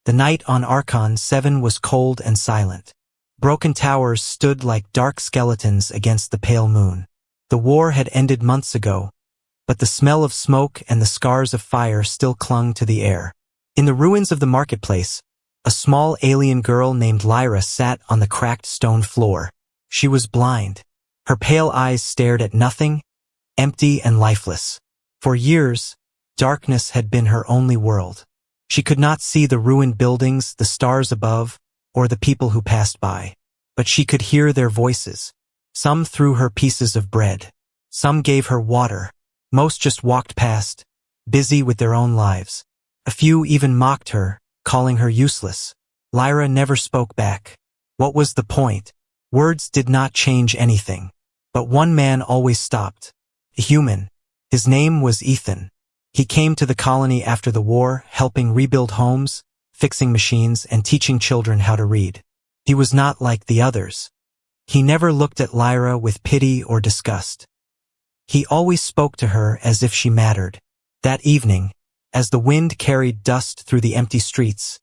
The night on Archon 7 was cold and silent. Broken towers stood like dark skeletons against the pale moon. The war had ended months ago, but the smell of smoke and the scars of fire still clung to the air. In the ruins of the marketplace, a small alien girl named Lyra sat on the cracked stone floor. She was blind. Her pale eyes stared at nothing, empty and lifeless. For years, darkness had been her only world. She could not see the ruined buildings, the stars above, or the people who passed by. But she could hear their voices. Some threw her pieces of bread. Some gave her water. Most just walked past, busy with their own lives. A few even mocked her, calling her useless. Lyra never spoke back. What was the point? Words did not change anything. But one man always stopped. A human. His name was Ethan. He came to the colony after the war, helping rebuild homes, fixing machines, and teaching children how to read. He was not like the others. He never looked at Lyra with pity or disgust. He always spoke to her as if she mattered. That evening, as the wind carried dust through the empty streets,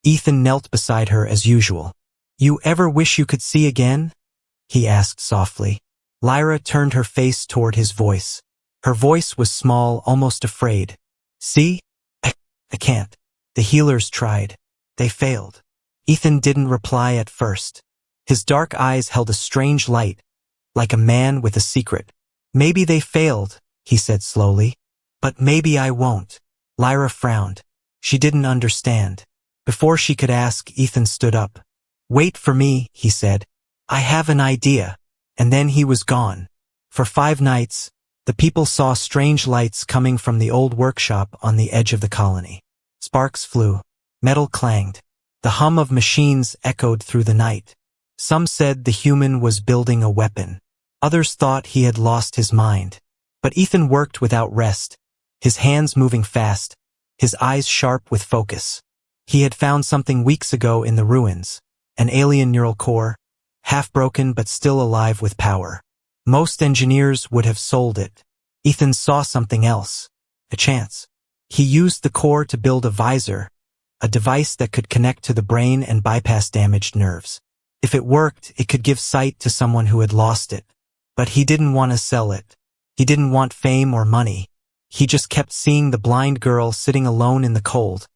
Ethan knelt beside her as usual. "You ever wish you could see again?" he asked softly. Lyra turned her face toward his voice. Her voice was small, almost afraid. "See? I can't. The healers tried. They failed." Ethan didn't reply at first. His dark eyes held a strange light, like a man with a secret. "Maybe they failed," he said slowly. "But maybe I won't." Lyra frowned. She didn't understand. Before she could ask, Ethan stood up. "Wait for me," he said. "I have an idea." And then he was gone. For 5 nights, the people saw strange lights coming from the old workshop on the edge of the colony. Sparks flew. Metal clanged. The hum of machines echoed through the night. Some said the human was building a weapon. Others thought he had lost his mind. But Ethan worked without rest, his hands moving fast, his eyes sharp with focus. He had found something weeks ago in the ruins, an alien neural core, half broken but still alive with power. Most engineers would have sold it. Ethan saw something else, a chance. He used the core to build a visor, a device that could connect to the brain and bypass damaged nerves. If it worked, it could give sight to someone who had lost it. But he didn't want to sell it. He didn't want fame or money. He just kept seeing the blind girl sitting alone in the cold,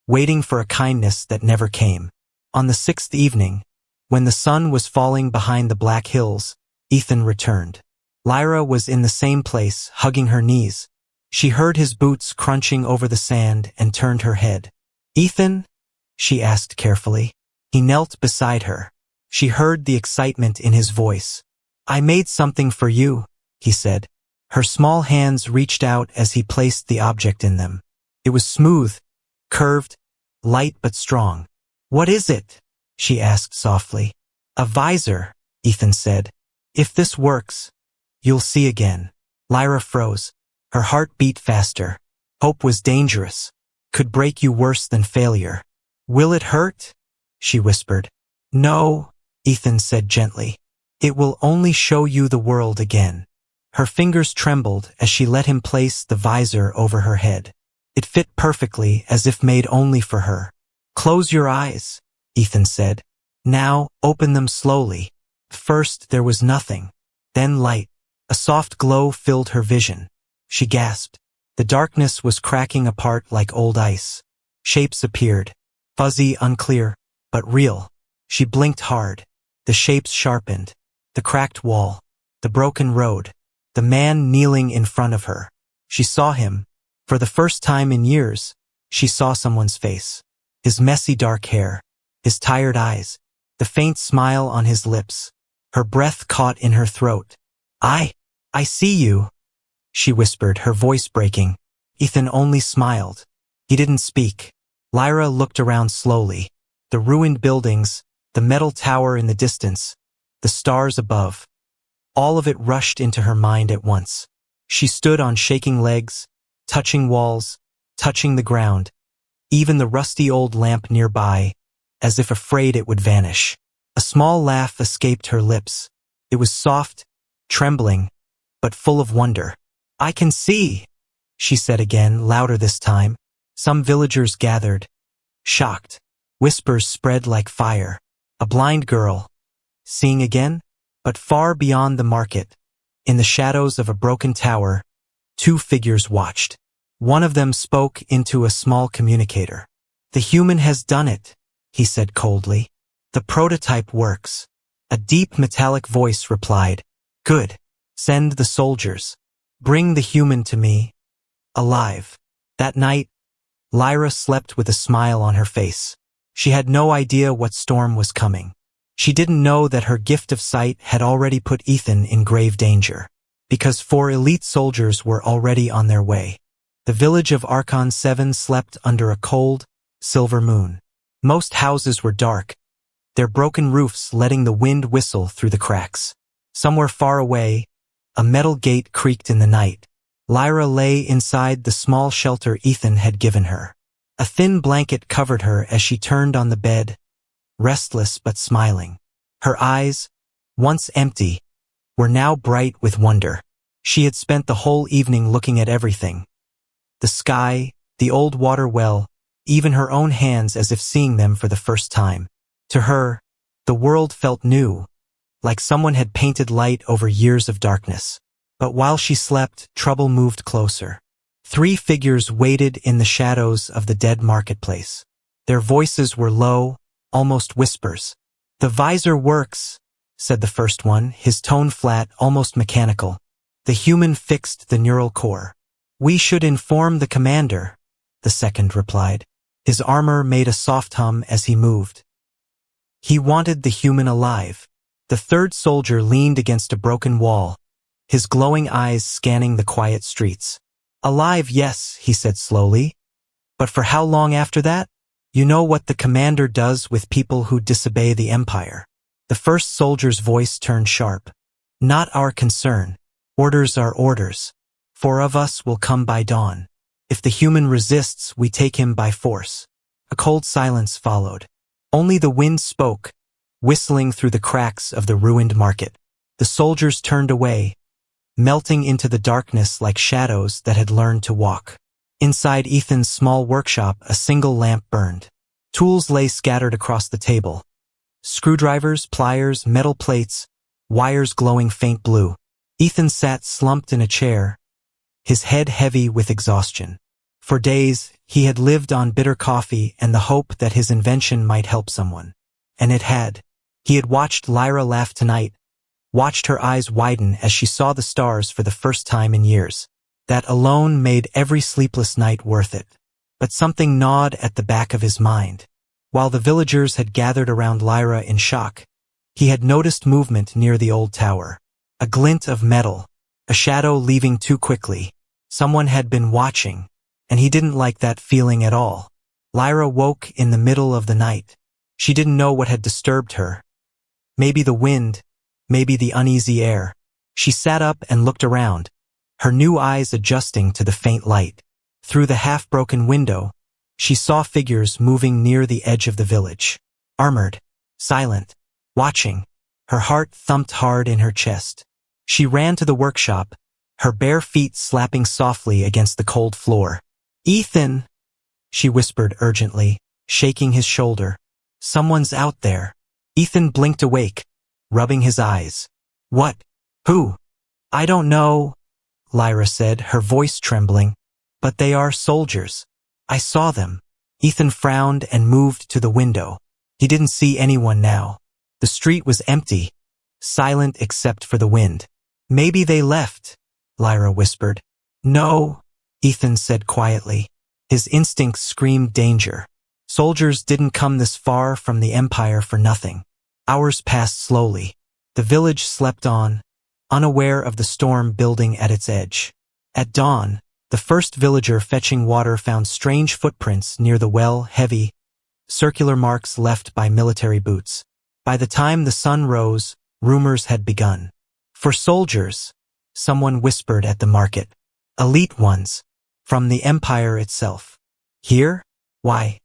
waiting for a kindness that never came. On the 6th evening, when the sun was falling behind the black hills, Ethan returned. Lyra was in the same place, hugging her knees. She heard his boots crunching over the sand and turned her head. "Ethan?" she asked carefully. He knelt beside her. She heard the excitement in his voice. "I made something for you," he said. Her small hands reached out as he placed the object in them. It was smooth, curved, light but strong. "What is it?" she asked softly. "A visor," Ethan said. "If this works, you'll see again." Lyra froze. Her heart beat faster. Hope was dangerous. Could break you worse than failure. "Will it hurt?" she whispered. "No," Ethan said gently. "It will only show you the world again." Her fingers trembled as she let him place the visor over her head. It fit perfectly, as if made only for her. "Close your eyes," Ethan said. "Now, open them slowly." First there was nothing. Then light. A soft glow filled her vision. She gasped. The darkness was cracking apart like old ice. Shapes appeared. Fuzzy, unclear, but real. She blinked hard. The shapes sharpened. The cracked wall. The broken road. The man kneeling in front of her. She saw him. For the first time in years, she saw someone's face. His messy dark hair. His tired eyes. The faint smile on his lips. Her breath caught in her throat. I see you," she whispered, her voice breaking. Ethan only smiled. He didn't speak. Lyra looked around slowly. The ruined buildings, the metal tower in the distance, the stars above. All of it rushed into her mind at once. She stood on shaking legs, touching walls, touching the ground, even the rusty old lamp nearby, as if afraid it would vanish. A small laugh escaped her lips. It was soft, trembling, but full of wonder. "I can see," she said again, louder this time. Some villagers gathered. Shocked. Whispers spread like fire. A blind girl. Seeing again? But far beyond the market, in the shadows of a broken tower, two figures watched. One of them spoke into a small communicator. "The human has done it," he said coldly. "The prototype works." A deep metallic voice replied, "Good. Send the soldiers. Bring the human to me, alive." That night, Lyra slept with a smile on her face. She had no idea what storm was coming. She didn't know that her gift of sight had already put Ethan in grave danger, because 4 elite soldiers were already on their way. The village of Archon 7 slept under a cold, silver moon. Most houses were dark, their broken roofs letting the wind whistle through the cracks. Somewhere far away, a metal gate creaked in the night. Lyra lay inside the small shelter Ethan had given her. A thin blanket covered her as she turned on the bed, restless but smiling. Her eyes, once empty, were now bright with wonder. She had spent the whole evening looking at everything. The sky, the old water well, even her own hands as if seeing them for the first time. To her, the world felt new, like someone had painted light over years of darkness. But while she slept, trouble moved closer. 3 figures waited in the shadows of the dead marketplace. Their voices were low, almost whispers. "The visor works," said the first one, his tone flat, almost mechanical. "The human fixed the neural core." "We should inform the commander," the second replied. His armor made a soft hum as he moved. He wanted the human alive. The third soldier leaned against a broken wall, his glowing eyes scanning the quiet streets. "Alive, yes," he said slowly. "But for how long after that? You know what the commander does with people who disobey the Empire." The first soldier's voice turned sharp. "Not our concern. Orders are orders. 4 of us will come by dawn. If the human resists, we take him by force." A cold silence followed. Only the wind spoke, whistling through the cracks of the ruined market. The soldiers turned away, melting into the darkness like shadows that had learned to walk. Inside Ethan's small workshop, a single lamp burned. Tools lay scattered across the table. Screwdrivers, pliers, metal plates, wires glowing faint blue. Ethan sat slumped in a chair, his head heavy with exhaustion. For days, he had lived on bitter coffee and the hope that his invention might help someone. And it had. He had watched Lyra laugh tonight, watched her eyes widen as she saw the stars for the first time in years. That alone made every sleepless night worth it. But something gnawed at the back of his mind. While the villagers had gathered around Lyra in shock, he had noticed movement near the old tower. A glint of metal, a shadow leaving too quickly. Someone had been watching, and he didn't like that feeling at all. Lyra woke in the middle of the night. She didn't know what had disturbed her. Maybe the wind, maybe the uneasy air. She sat up and looked around, her new eyes adjusting to the faint light. Through the half-broken window, she saw figures moving near the edge of the village. Armored, silent, watching. Her heart thumped hard in her chest. She ran to the workshop, her bare feet slapping softly against the cold floor. "Ethan," she whispered urgently, shaking his shoulder. "Someone's out there." Ethan blinked awake, rubbing his eyes. "What? Who?" "I don't know," Lyra said, her voice trembling. "But they are soldiers. I saw them." Ethan frowned and moved to the window. He didn't see anyone now. The street was empty, silent except for the wind. "Maybe they left," Lyra whispered. "No," Ethan said quietly. His instincts screamed danger. Soldiers didn't come this far from the Empire for nothing. Hours passed slowly. The village slept on, unaware of the storm building at its edge. At dawn, the first villager fetching water found strange footprints near the well, heavy, circular marks left by military boots. By the time the sun rose, rumors had begun. "For soldiers," someone whispered at the market. "Elite ones, from the Empire itself." "Here? Why?"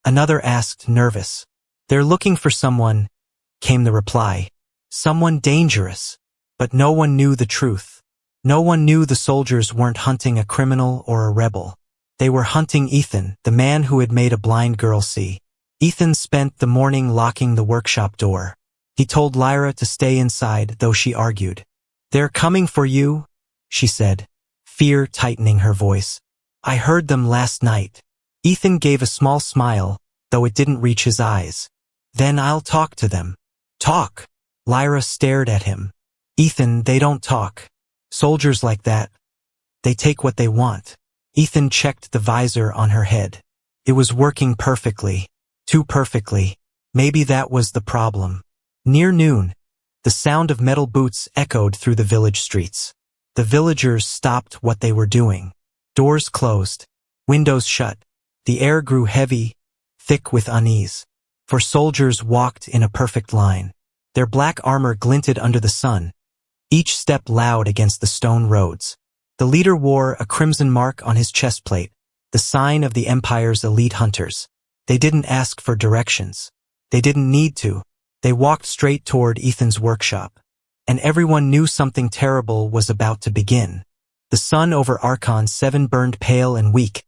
Another asked, nervous. "They're looking for someone," came the reply. "Someone dangerous." But no one knew the truth. No one knew the soldiers weren't hunting a criminal or a rebel. They were hunting Ethan, the man who had made a blind girl see. Ethan spent the morning locking the workshop door. He told Lyra to stay inside, though she argued. "They're coming for you," she said, fear tightening her voice. "I heard them last night." Ethan gave a small smile, though it didn't reach his eyes. "Then I'll talk to them." "Talk?" Lyra stared at him. "Ethan, they don't talk. Soldiers like that, they take what they want." Ethan checked the visor on her head. It was working perfectly. Too perfectly. Maybe that was the problem. Near noon, the sound of metal boots echoed through the village streets. The villagers stopped what they were doing. Doors closed. Windows shut. The air grew heavy, thick with unease. For soldiers walked in a perfect line. Their black armor glinted under the sun, each step loud against the stone roads. The leader wore a crimson mark on his chest plate, the sign of the Empire's elite hunters. They didn't ask for directions. They didn't need to. They walked straight toward Ethan's workshop. And everyone knew something terrible was about to begin. The sun over Archon 7 burned pale and weak,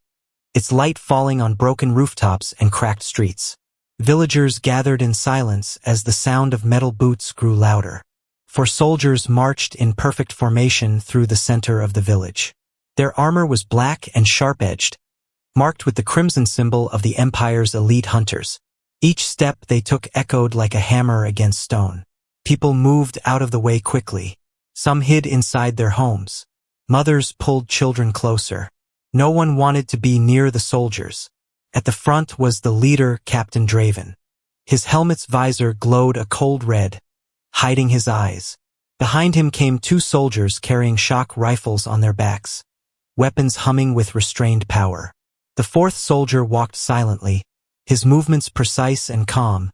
its light falling on broken rooftops and cracked streets. Villagers gathered in silence as the sound of metal boots grew louder. For soldiers marched in perfect formation through the center of the village. Their armor was black and sharp-edged, marked with the crimson symbol of the Empire's elite hunters. Each step they took echoed like a hammer against stone. People moved out of the way quickly. Some hid inside their homes. Mothers pulled children closer. No one wanted to be near the soldiers. At the front was the leader, Captain Draven. His helmet's visor glowed a cold red, hiding his eyes. Behind him came 2 soldiers carrying shock rifles on their backs, weapons humming with restrained power. The 4th soldier walked silently, his movements precise and calm,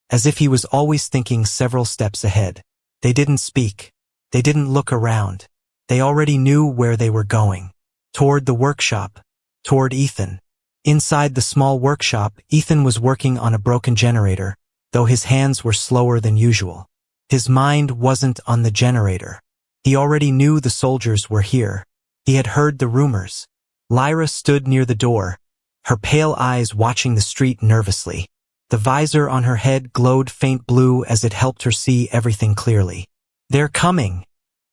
as if he was always thinking several steps ahead. They didn't speak. They didn't look around. They already knew where they were going. Toward the workshop. Toward Ethan. Inside the small workshop, Ethan was working on a broken generator, though his hands were slower than usual. His mind wasn't on the generator. He already knew the soldiers were here. He had heard the rumors. Lyra stood near the door, her pale eyes watching the street nervously. The visor on her head glowed faint blue as it helped her see everything clearly. "They're coming,"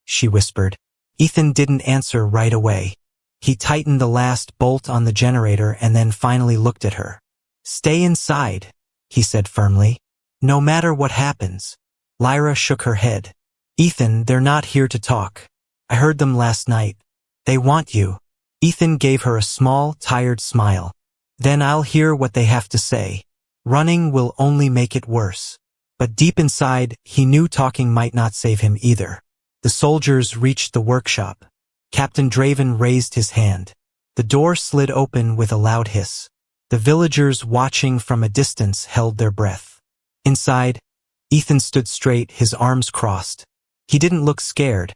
she whispered. Ethan didn't answer right away. He tightened the last bolt on the generator and then finally looked at her. "Stay inside," he said firmly. "No matter what happens." Lyra shook her head. "Ethan, they're not here to talk. I heard them last night. They want you." Ethan gave her a small, tired smile. "Then I'll hear what they have to say. Running will only make it worse." But deep inside, he knew talking might not save him either. The soldiers reached the workshop. Captain Draven raised his hand. The door slid open with a loud hiss. The villagers watching from a distance held their breath. Inside, Ethan stood straight, his arms crossed. He didn't look scared,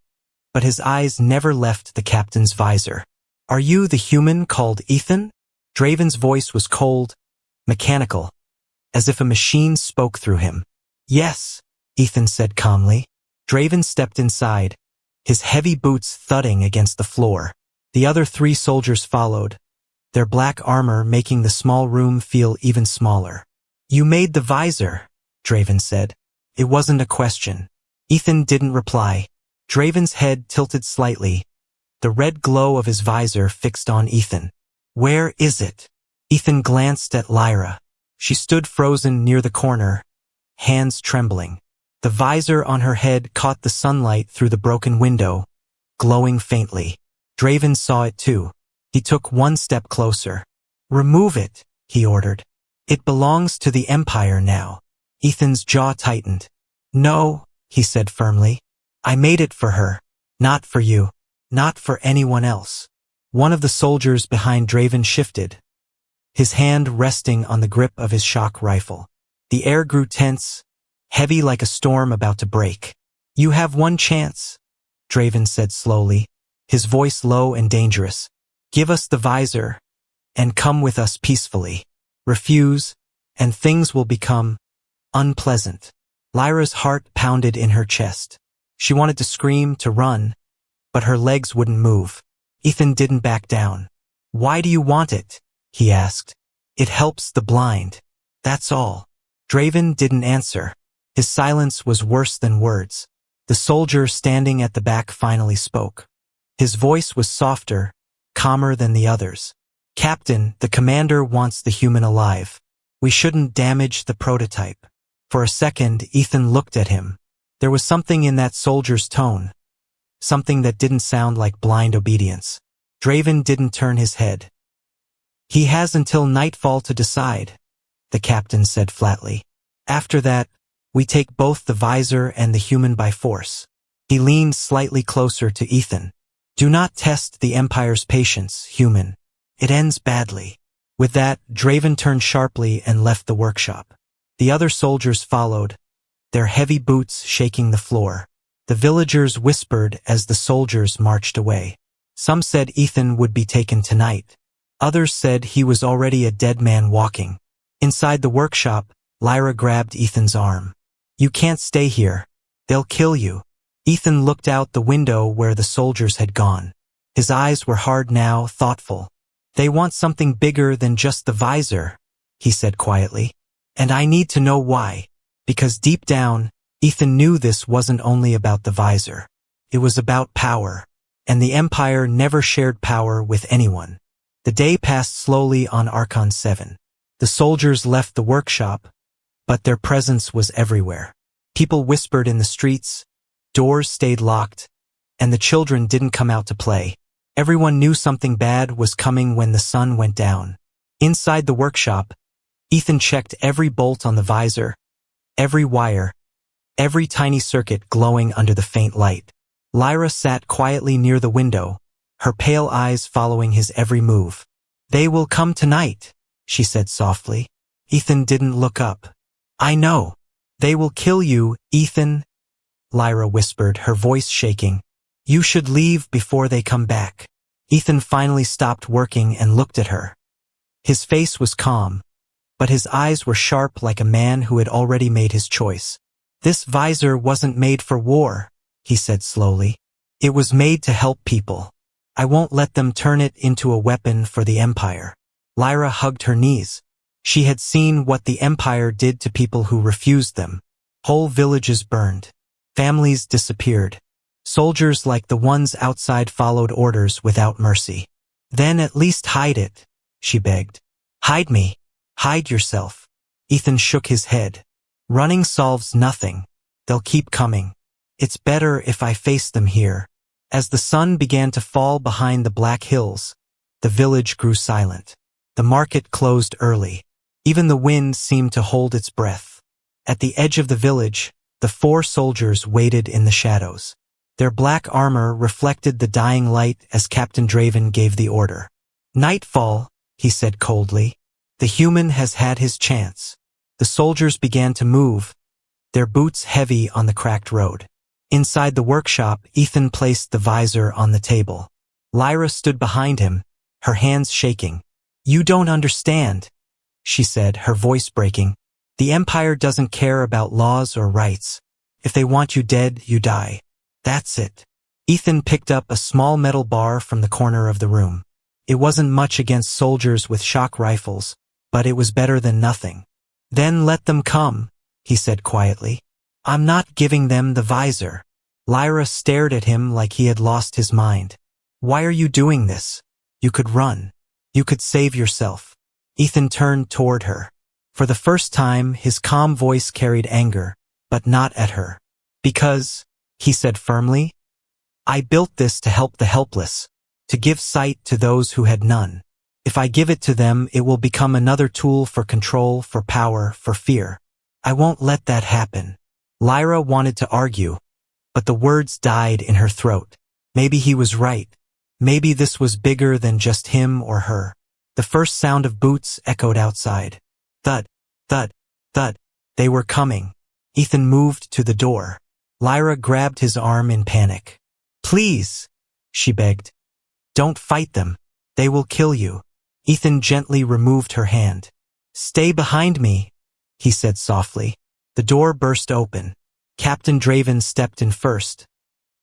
but his eyes never left the captain's visor. "Are you the human called Ethan?" Draven's voice was cold, mechanical, as if a machine spoke through him. "Yes," Ethan said calmly. Draven stepped inside, his heavy boots thudding against the floor. The other 3 soldiers followed, their black armor making the small room feel even smaller. "You made the visor," Draven said. It wasn't a question. Ethan didn't reply. Draven's head tilted slightly, the red glow of his visor fixed on Ethan. "Where is it?" Ethan glanced at Lyra. She stood frozen near the corner, hands trembling. The visor on her head caught the sunlight through the broken window, glowing faintly. Draven saw it too. He took 1 step closer. "Remove it," he ordered. "It belongs to the Empire now." Ethan's jaw tightened. "No," he said firmly. "I made it for her. Not for you. Not for anyone else." One of the soldiers behind Draven shifted, his hand resting on the grip of his shock rifle. The air grew tense, heavy like a storm about to break. "You have 1 chance," Draven said slowly, his voice low and dangerous. "Give us the visor, and come with us peacefully. Refuse, and things will become unpleasant." Lyra's heart pounded in her chest. She wanted to scream, to run, but her legs wouldn't move. Ethan didn't back down. Why do you want it? He asked. It helps the blind. That's all. Draven didn't answer. His silence was worse than words. The soldier standing at the back finally spoke. His voice was softer, calmer than the others. Captain, the commander wants the human alive. We shouldn't damage the prototype. For a second, Ethan looked at him. There was something in that soldier's tone. Something that didn't sound like blind obedience. Draven didn't turn his head. He has until nightfall to decide, the captain said flatly. After that, we take both the visor and the human by force. He leaned slightly closer to Ethan. Do not test the Empire's patience, human. It ends badly. With that, Draven turned sharply and left the workshop. The other soldiers followed, their heavy boots shaking the floor. The villagers whispered as the soldiers marched away. Some said Ethan would be taken tonight. Others said he was already a dead man walking. Inside the workshop, Lyra grabbed Ethan's arm. You can't stay here. They'll kill you. Ethan looked out the window where the soldiers had gone. His eyes were hard now, thoughtful. They want something bigger than just the visor, he said quietly. And I need to know why. Because deep down, Ethan knew this wasn't only about the visor. It was about power. And the Empire never shared power with anyone. The day passed slowly on Archon 7. The soldiers left the workshop, but their presence was everywhere. People whispered in the streets, doors stayed locked, and the children didn't come out to play. Everyone knew something bad was coming when the sun went down. Inside the workshop, Ethan checked every bolt on the visor, every wire, every tiny circuit glowing under the faint light. Lyra sat quietly near the window, her pale eyes following his every move. They will come tonight, she said softly. Ethan didn't look up. I know. They will kill you, Ethan, Lyra whispered, her voice shaking. You should leave before they come back. Ethan finally stopped working and looked at her. His face was calm, but his eyes were sharp like a man who had already made his choice. This visor wasn't made for war, he said slowly. It was made to help people. I won't let them turn it into a weapon for the Empire. Lyra hugged her knees. She had seen what the Empire did to people who refused them. Whole villages burned. Families disappeared. Soldiers like the ones outside followed orders without mercy. Then at least hide it, she begged. Hide me. Hide yourself. Ethan shook his head. Running solves nothing. They'll keep coming. It's better if I face them here. As the sun began to fall behind the black hills, the village grew silent. The market closed early. Even the wind seemed to hold its breath. At the edge of the village, the 4 soldiers waited in the shadows. Their black armor reflected the dying light as Captain Draven gave the order. Nightfall, he said coldly. The human has had his chance. The soldiers began to move, their boots heavy on the cracked road. Inside the workshop, Ethan placed the visor on the table. Lyra stood behind him, her hands shaking. You don't understand, she said, her voice breaking. The Empire doesn't care about laws or rights. If they want you dead, you die. That's it. Ethan picked up a small metal bar from the corner of the room. It wasn't much against soldiers with shock rifles, but it was better than nothing. Then let them come, he said quietly. I'm not giving them the visor. Lyra stared at him like he had lost his mind. Why are you doing this? You could run. You could save yourself. Ethan turned toward her. For the first time, his calm voice carried anger, but not at her. Because, he said firmly, I built this to help the helpless, to give sight to those who had none. If I give it to them, it will become another tool for control, for power, for fear. I won't let that happen. Lyra wanted to argue, but the words died in her throat. Maybe he was right. Maybe this was bigger than just him or her. The first sound of boots echoed outside. Thud, thud, thud. They were coming. Ethan moved to the door. Lyra grabbed his arm in panic. Please, she begged. Don't fight them. They will kill you. Ethan gently removed her hand. Stay behind me, he said softly. The door burst open. Captain Draven stepped in first,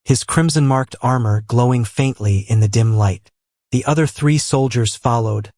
his crimson-marked armor glowing faintly in the dim light. The other 3 soldiers followed,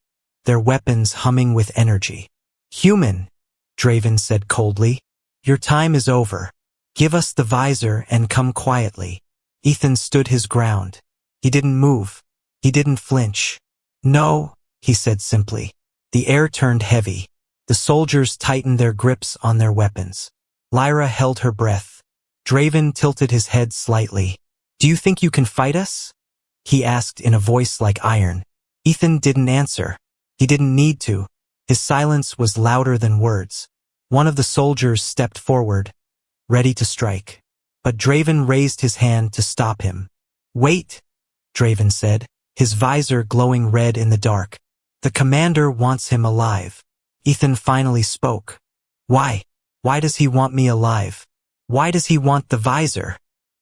their weapons humming with energy. "Human," Draven said coldly, "your time is over. Give us the visor and come quietly." Ethan stood his ground. He didn't move. He didn't flinch. "No," he said simply. The air turned heavy. The soldiers tightened their grips on their weapons. Lyra held her breath. Draven tilted his head slightly. "Do you think you can fight us?" he asked in a voice like iron. Ethan didn't answer. He didn't need to. His silence was louder than words. One of the soldiers stepped forward, ready to strike. But Draven raised his hand to stop him. "Wait," Draven said, his visor glowing red in the dark. "The commander wants him alive." Ethan finally spoke. "Why? Why does he want me alive? Why does he want the visor?"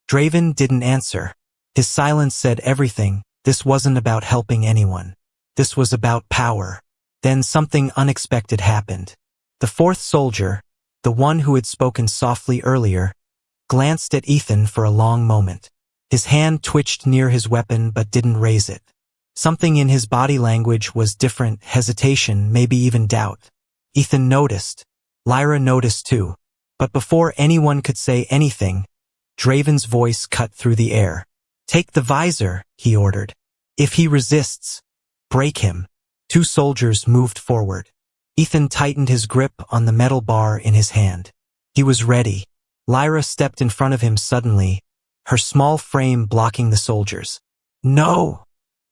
Draven didn't answer. His silence said everything. This wasn't about helping anyone. This was about power. Then something unexpected happened. The 4th soldier, the one who had spoken softly earlier, glanced at Ethan for a long moment. His hand twitched near his weapon but didn't raise it. Something in his body language was different, hesitation, maybe even doubt. Ethan noticed. Lyra noticed too. But before anyone could say anything, Draven's voice cut through the air. "Take the visor," he ordered. "If he resists, break him." 2 soldiers moved forward. Ethan tightened his grip on the metal bar in his hand. He was ready. Lyra stepped in front of him suddenly, her small frame blocking the soldiers. "No!"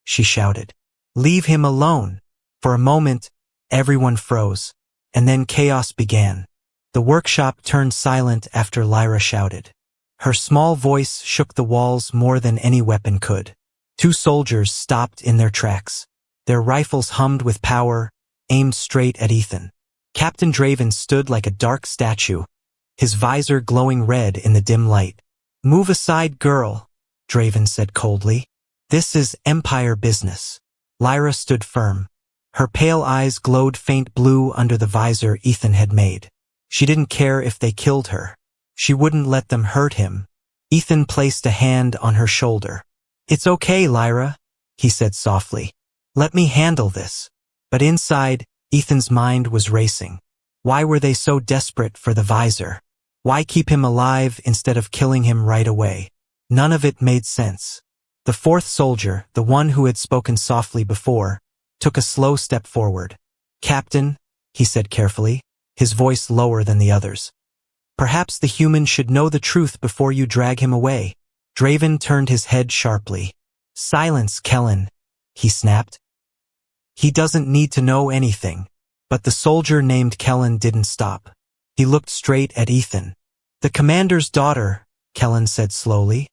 she shouted. "Leave him alone." For a moment, everyone froze, and then chaos began. The workshop turned silent after Lyra shouted. Her small voice shook the walls more than any weapon could. 2 soldiers stopped in their tracks. Their rifles hummed with power, aimed straight at Ethan. Captain Draven stood like a dark statue, his visor glowing red in the dim light. "Move aside, girl," Draven said coldly. "This is Empire business." Lyra stood firm. Her pale eyes glowed faint blue under the visor Ethan had made. She didn't care if they killed her. She wouldn't let them hurt him. Ethan placed a hand on her shoulder. "It's okay, Lyra," he said softly. "Let me handle this." But inside, Ethan's mind was racing. Why were they so desperate for the visor? Why keep him alive instead of killing him right away? None of it made sense. The 4th soldier, the one who had spoken softly before, took a slow step forward. "Captain," he said carefully, his voice lower than the others. "Perhaps the human should know the truth before you drag him away." Draven turned his head sharply. "Silence, Kellen," he snapped. "He doesn't need to know anything." But the soldier named Kellen didn't stop. He looked straight at Ethan. "The commander's daughter," Kellen said slowly.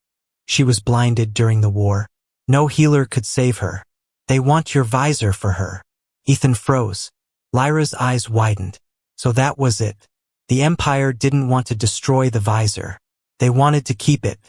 "She was blinded during the war. No healer could save her. They want your visor for her." Ethan froze. Lyra's eyes widened. So that was it. The Empire didn't want to destroy the visor. They wanted to keep it,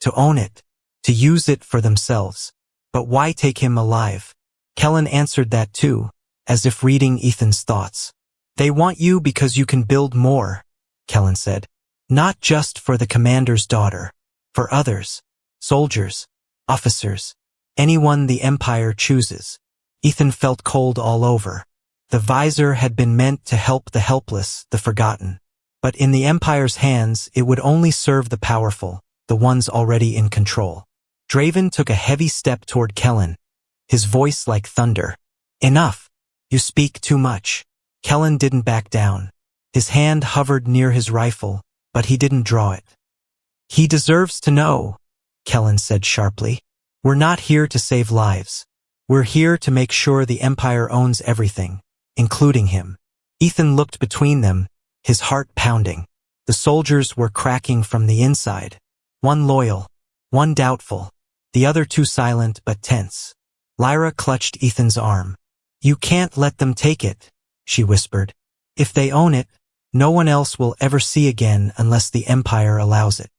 to own it, to use it for themselves. But why take him alive? Kellen answered that too, as if reading Ethan's thoughts. "They want you because you can build more," Kellen said. "Not just for the commander's daughter. For others. Soldiers. Officers. Anyone the Empire chooses." Ethan felt cold all over. The visor had been meant to help the helpless, the forgotten. But in the Empire's hands, it would only serve the powerful, the ones already in control. Draven took a heavy step toward Kellen, his voice like thunder. "Enough. You speak too much." Kellen didn't back down. His hand hovered near his rifle, but he didn't draw it. "He deserves to know," Kellen said sharply. "We're not here to save lives. We're here to make sure the Empire owns everything, including him." Ethan looked between them, his heart pounding. The soldiers were cracking from the inside. One loyal, one doubtful, the other 2 silent but tense. Lyra clutched Ethan's arm. "You can't let them take it," she whispered. "If they own it, no one else will ever see again unless the Empire allows it."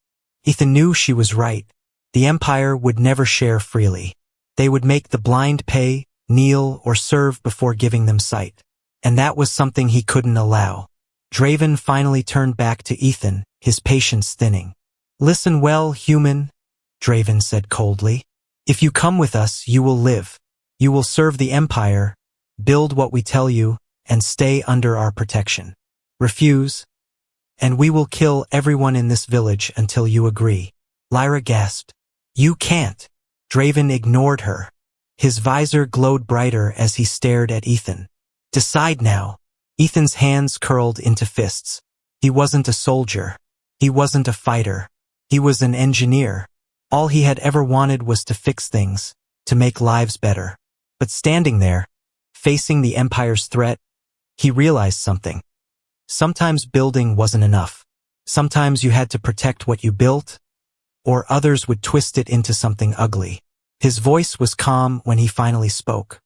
Ethan knew she was right. The Empire would never share freely. They would make the blind pay, kneel, or serve before giving them sight. And that was something he couldn't allow. Draven finally turned back to Ethan, his patience thinning. "Listen well, human," Draven said coldly. "If you come with us, you will live. You will serve the Empire, build what we tell you, and stay under our protection. Refuse, and we will kill everyone in this village until you agree. Lyra gasped. You can't. Draven ignored her. His visor glowed brighter as he stared at Ethan. Decide now. Ethan's hands curled into fists. He wasn't a soldier. He wasn't a fighter. He was an engineer. All he had ever wanted was to fix things, to make lives better. But standing there, facing the Empire's threat, he realized something. Sometimes building wasn't enough. Sometimes you had to protect what you built, or others would twist it into something ugly. His voice was calm when he finally spoke.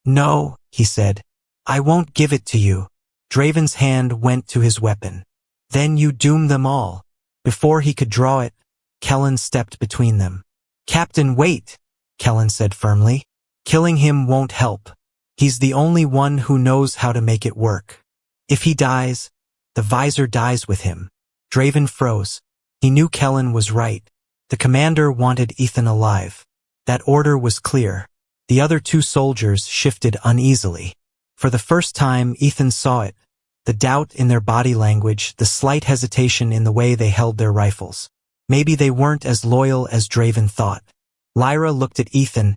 No, he said. I won't give it to you. Draven's hand went to his weapon. Then you doom them all. Before he could draw it, Kellen stepped between them. Captain, wait, Kellen said firmly. Killing him won't help. He's the only one who knows how to make it work. If he dies, the visor dies with him. Draven froze. He knew Kellen was right. The commander wanted Ethan alive. That order was clear. The other two soldiers shifted uneasily. For the first time, Ethan saw it. The doubt in their body language, the slight hesitation in the way they held their rifles. Maybe they weren't as loyal as Draven thought. Lyra looked at Ethan,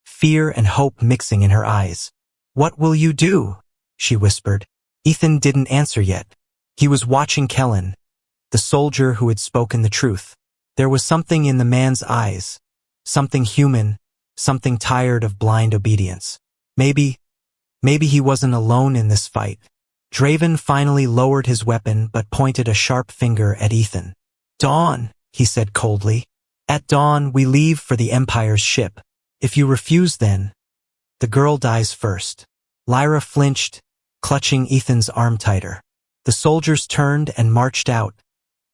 fear and hope mixing in her eyes. What will you do? She whispered. Ethan didn't answer yet. He was watching Kellen, the soldier who had spoken the truth. There was something in the man's eyes, something human, something tired of blind obedience. Maybe he wasn't alone in this fight. Draven finally lowered his weapon but pointed a sharp finger at Ethan. Dawn, he said coldly. At dawn, we leave for the Empire's ship. If you refuse then, the girl dies first. Lyra flinched, clutching Ethan's arm tighter. The soldiers turned and marched out,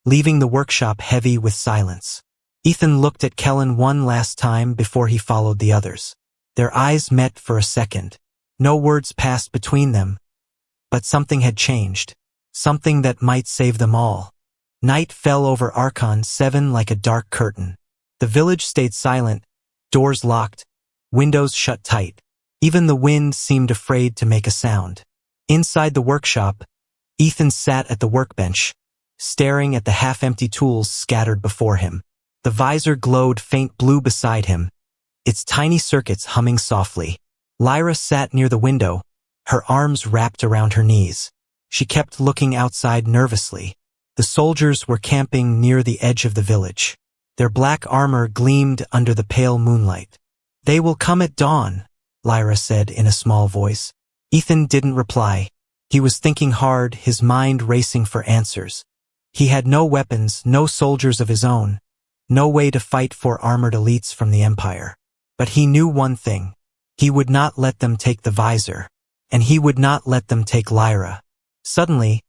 leaving the workshop heavy with silence. Ethan looked at Kellen one last time before he followed the others. Their eyes met for a second. No words passed between them, but something had changed. Something that might save them all. Night fell over Archon 7 like a dark curtain. The village stayed silent, doors locked, windows shut tight. Even the wind seemed afraid to make a sound. Inside the workshop, Ethan sat at the workbench, staring at the half-empty tools scattered before him. The visor glowed faint blue beside him, its tiny circuits humming softly. Lyra sat near the window, her arms wrapped around her knees. She kept looking outside nervously. The soldiers were camping near the edge of the village. Their black armor gleamed under the pale moonlight. They will come at dawn, Lyra said in a small voice. Ethan didn't reply. He was thinking hard, his mind racing for answers. He had no weapons, no soldiers of his own, no way to fight 4 armored elites from the Empire. But he knew one thing. He would not let them take the visor, and he would not let them take Lyra. Suddenly,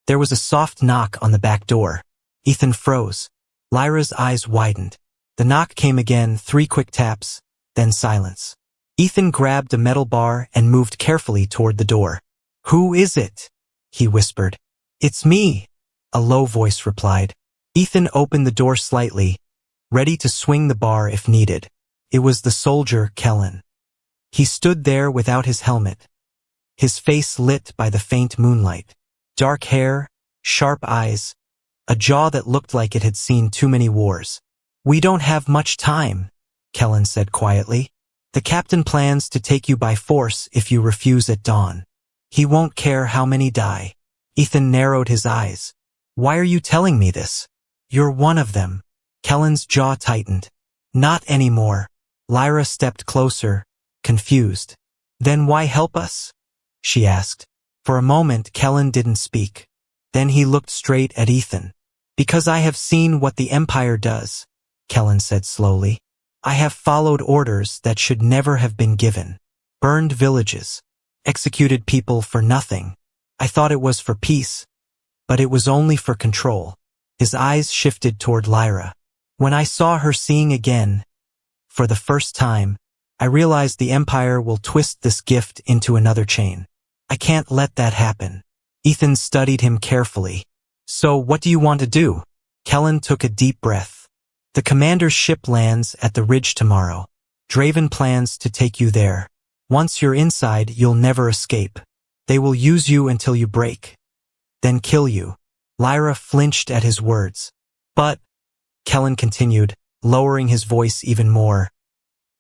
there was a soft knock on the back door. Ethan froze. Lyra's eyes widened. The knock came again, 3 quick taps, then silence. Ethan grabbed a metal bar and moved carefully toward the door. Who is it? He whispered. It's me, a low voice replied. Ethan opened the door slightly, ready to swing the bar if needed. It was the soldier, Kellen. He stood there without his helmet, his face lit by the faint moonlight. Dark hair, sharp eyes, a jaw that looked like it had seen too many wars. We don't have much time, Kellen said quietly. The captain plans to take you by force if you refuse at dawn. He won't care how many die. Ethan narrowed his eyes. Why are you telling me this? You're one of them. Kellen's jaw tightened. Not anymore. Lyra stepped closer, confused. Then why help us? She asked. For a moment, Kellen didn't speak. Then he looked straight at Ethan. Because I have seen what the Empire does, Kellen said slowly. I have followed orders that should never have been given. Burned villages. Executed people for nothing. I thought it was for peace, but it was only for control. His eyes shifted toward Lyra. When I saw her seeing again, for the first time, I realized the Empire will twist this gift into another chain. I can't let that happen. Ethan studied him carefully. So what do you want to do? Kellen took a deep breath. The commander's ship lands at the ridge tomorrow. Draven plans to take you there. Once you're inside, you'll never escape. They will use you until you break. Then kill you. Lyra flinched at his words. But, Kellen continued, lowering his voice even more,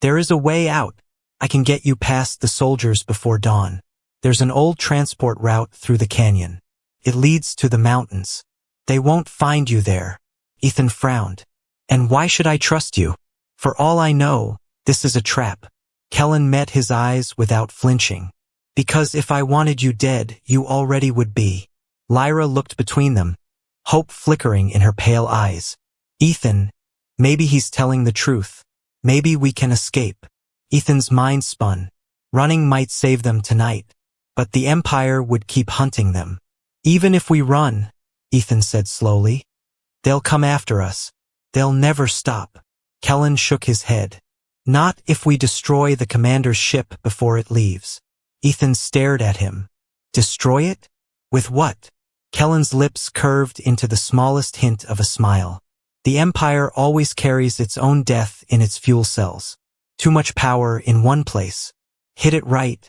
there is a way out. I can get you past the soldiers before dawn. There's an old transport route through the canyon. It leads to the mountains. They won't find you there. Ethan frowned. And why should I trust you? For all I know, this is a trap. Kellen met his eyes without flinching. Because if I wanted you dead, you already would be. Lyra looked between them, hope flickering in her pale eyes. Ethan, maybe he's telling the truth. Maybe we can escape. Ethan's mind spun. Running might save them tonight, but the Empire would keep hunting them. Even if we run, Ethan said slowly, they'll come after us. They'll never stop. Kellen shook his head. Not if we destroy the commander's ship before it leaves. Ethan stared at him. Destroy it? With what? Kellen's lips curved into the smallest hint of a smile. The Empire always carries its own death in its fuel cells. Too much power in one place. Hit it right,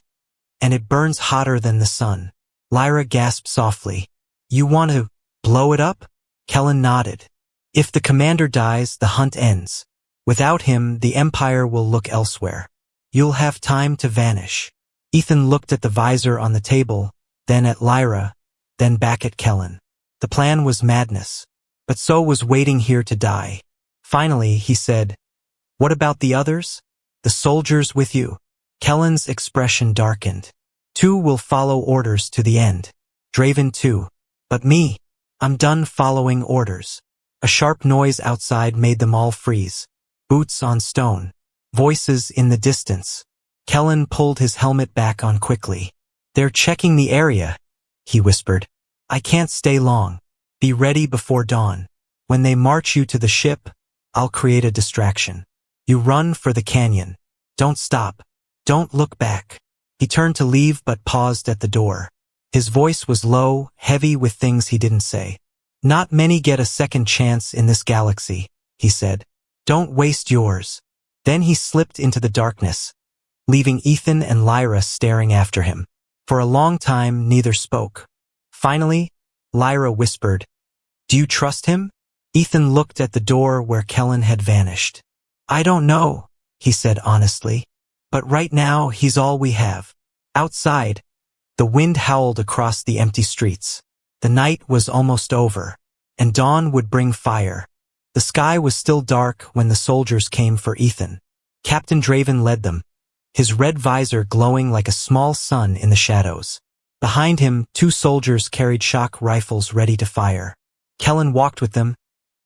and it burns hotter than the sun. Lyra gasped softly. You want to blow it up? Kellen nodded. If the commander dies, the hunt ends. Without him, the Empire will look elsewhere. You'll have time to vanish. Ethan looked at the visor on the table, then at Lyra, then back at Kellen. The plan was madness, but so was waiting here to die. Finally, he said, what about the others? The soldiers with you? Kellen's expression darkened. 2 will follow orders to the end. Draven too. But me, I'm done following orders. A sharp noise outside made them all freeze. Boots on stone. Voices in the distance. Kellen pulled his helmet back on quickly. They're checking the area, he whispered. I can't stay long. Be ready before dawn. When they march you to the ship, I'll create a distraction. You run for the canyon. Don't stop. Don't look back. He turned to leave but paused at the door. His voice was low, heavy with things he didn't say. Not many get a second chance in this galaxy, he said. Don't waste yours. Then he slipped into the darkness, leaving Ethan and Lyra staring after him. For a long time, neither spoke. Finally, Lyra whispered, Do you trust him? Ethan looked at the door where Kellen had vanished. I don't know, he said honestly. But right now, he's all we have. Outside, the wind howled across the empty streets. The night was almost over, and dawn would bring fire. The sky was still dark when the soldiers came for Ethan. Captain Draven led them, his red visor glowing like a small sun in the shadows. Behind him, 2 soldiers carried shock rifles ready to fire. Kellen walked with them,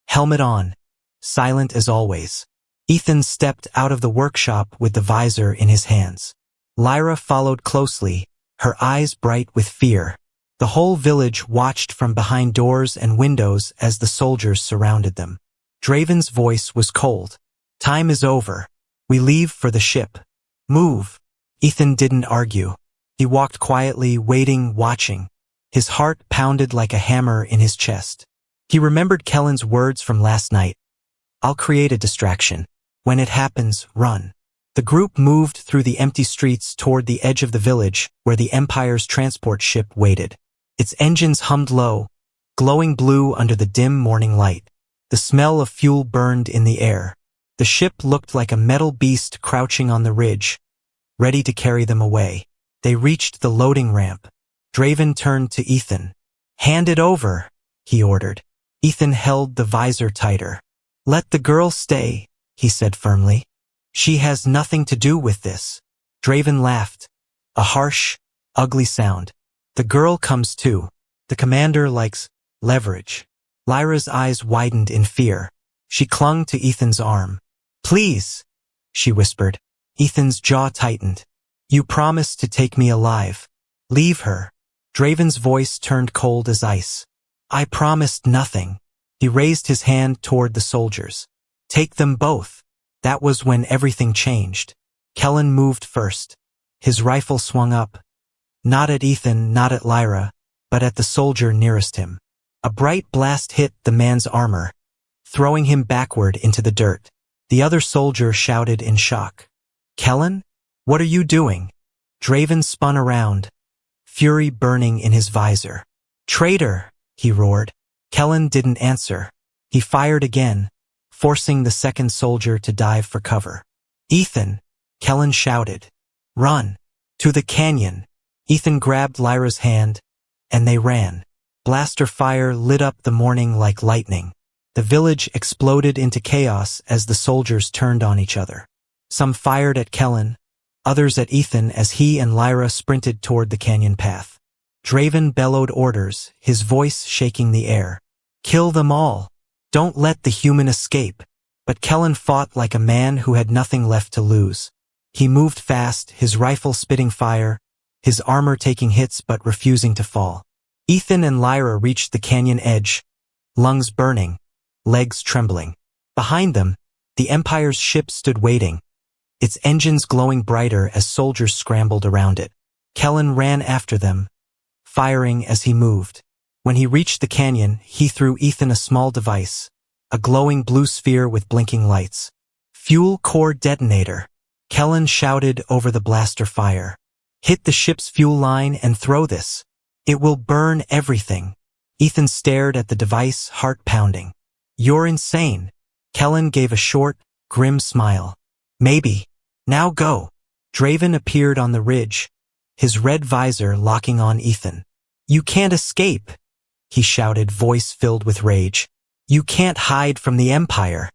helmet on, silent as always. Ethan stepped out of the workshop with the visor in his hands. Lyra followed closely, her eyes bright with fear. The whole village watched from behind doors and windows as the soldiers surrounded them. Draven's voice was cold. Time is over. We leave for the ship. Move. Ethan didn't argue. He walked quietly, waiting, watching. His heart pounded like a hammer in his chest. He remembered Kellen's words from last night. I'll create a distraction. When it happens, run. The group moved through the empty streets toward the edge of the village where the Empire's transport ship waited. Its engines hummed low, glowing blue under the dim morning light. The smell of fuel burned in the air. The ship looked like a metal beast crouching on the ridge, ready to carry them away. They reached the loading ramp. Draven turned to Ethan. Hand it over, he ordered. Ethan held the visor tighter. Let the girl stay, he said firmly. She has nothing to do with this. Draven laughed. A harsh, ugly sound. The girl comes too. The commander likes leverage. Lyra's eyes widened in fear. She clung to Ethan's arm. Please, she whispered. Ethan's jaw tightened. You promised to take me alive. Leave her. Draven's voice turned cold as ice. I promised nothing. He raised his hand toward the soldiers. Take them both. That was when everything changed. Kellen moved first. His rifle swung up. Not at Ethan, not at Lyra, but at the soldier nearest him. A bright blast hit the man's armor, throwing him backward into the dirt. The other soldier shouted in shock. Kellen? What are you doing? Draven spun around, fury burning in his visor. "Traitor!" he roared. Kellen didn't answer. He fired again, forcing the second soldier to dive for cover. "Ethan!" Kellen shouted. "Run! To the canyon!" Ethan grabbed Lyra's hand, and they ran. Blaster fire lit up the morning like lightning. The village exploded into chaos as the soldiers turned on each other. Some fired at Kellen, others at Ethan as he and Lyra sprinted toward the canyon path. Draven bellowed orders, his voice shaking the air. "Kill them all! Don't let the human escape!" But Kellen fought like a man who had nothing left to lose. He moved fast, his rifle spitting fire, his armor taking hits but refusing to fall. Ethan and Lyra reached the canyon edge, lungs burning, legs trembling. Behind them, the Empire's ship stood waiting, its engines glowing brighter as soldiers scrambled around it. Kellen ran after them, firing as he moved. When he reached the canyon, he threw Ethan a small device, a glowing blue sphere with blinking lights. "Fuel core detonator," Kellen shouted over the blaster fire. "Hit the ship's fuel line and throw this. It will burn everything." Ethan stared at the device, heart pounding. "You're insane." Kellen gave a short, grim smile. "Maybe. Now go." Draven appeared on the ridge, his red visor locking on Ethan. "You can't escape," he shouted, voice filled with rage. "You can't hide from the Empire."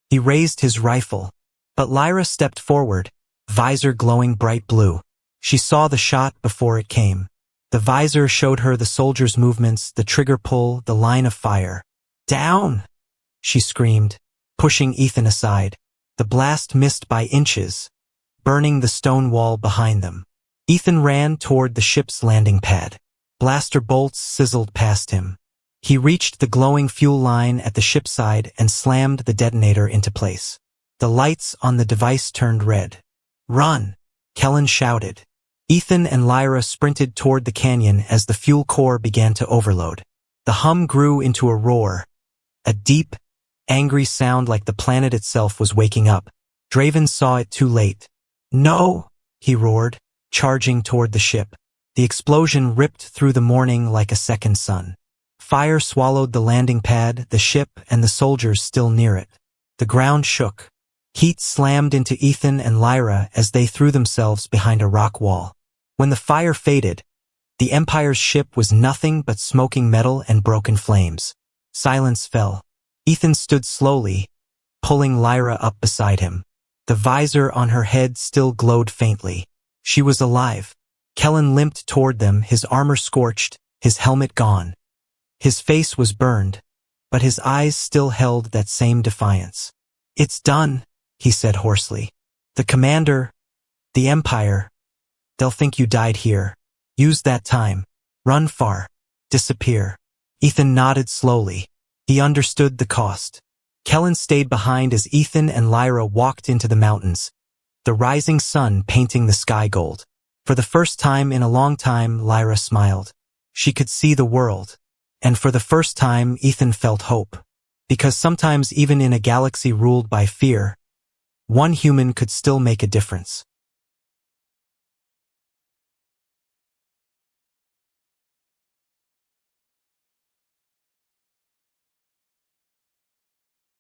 He raised his rifle, but Lyra stepped forward, visor glowing bright blue. She saw the shot before it came. The visor showed her the soldiers' movements, the trigger pull, the line of fire. "Down!" she screamed, pushing Ethan aside. The blast missed by inches, burning the stone wall behind them. Ethan ran toward the ship's landing pad. Blaster bolts sizzled past him. He reached the glowing fuel line at the ship's side and slammed the detonator into place. The lights on the device turned red. "Run!" Kellen shouted. Ethan and Lyra sprinted toward the canyon as the fuel core began to overload. The hum grew into a roar, a deep, angry sound like the planet itself was waking up. Draven saw it too late. "No!" he roared, charging toward the ship. The explosion ripped through the morning like a second sun. Fire swallowed the landing pad, the ship, and the soldiers still near it. The ground shook. Heat slammed into Ethan and Lyra as they threw themselves behind a rock wall. When the fire faded, the Empire's ship was nothing but smoking metal and broken flames. Silence fell. Ethan stood slowly, pulling Lyra up beside him. The visor on her head still glowed faintly. She was alive. Kellen limped toward them, his armor scorched, his helmet gone. His face was burned, but his eyes still held that same defiance. "It's done," he said hoarsely. "The commander, the Empire, they'll think you died here. Use that time. Run far. Disappear." Ethan nodded slowly. He understood the cost. Kellen stayed behind as Ethan and Lyra walked into the mountains, the rising sun painting the sky gold. For the first time in a long time, Lyra smiled. She could see the world. And for the first time, Ethan felt hope. Because sometimes even in a galaxy ruled by fear, one human could still make a difference.